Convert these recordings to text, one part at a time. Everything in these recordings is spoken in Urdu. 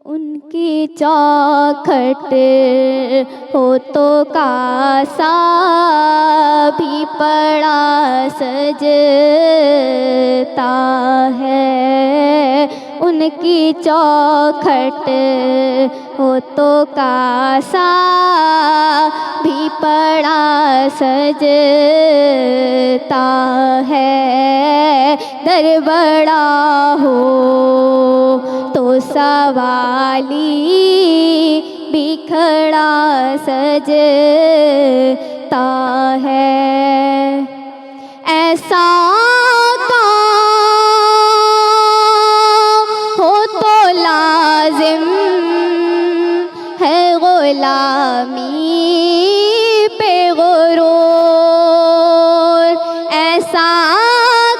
ان کی چوکھٹ ہو تو کاسا بھی پڑا سجتا ہے، ان کی چوکھٹ ہو تو کاسا بھی پڑا سجتا ہے، در بڑا ہو تو سوالی بھی کھڑا سجتا ہے، ایسا کام ہو تو لازم ہے غلامی پہ غرور، ایسا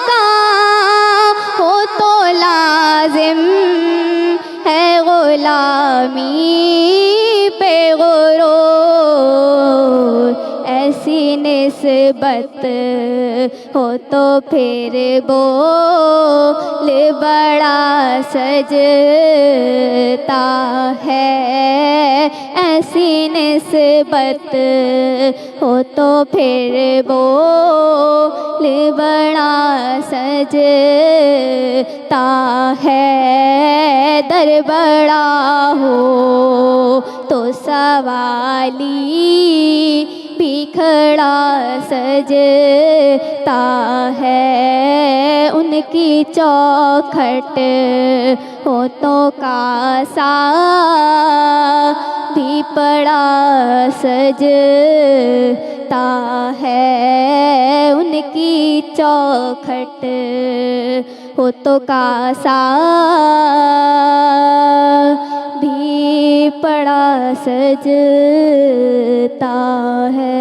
کام ہو تو لازم ہے غلامی پہ غرور، ایسی نسبت ہو تو پھر بول بڑا سجتا ہے، ایسی نسبت ہو تو پھر بول بڑا سجتا ہے، در بڑا ہو تو سوالی بھی کھڑا سجتا ہے، ان کی چوکھٹ ہو تو کاسا بھی پڑا سجتا ہے، ان کی چوکھٹ ہو تو کاسا بھی پڑا سجتا ہے۔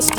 HD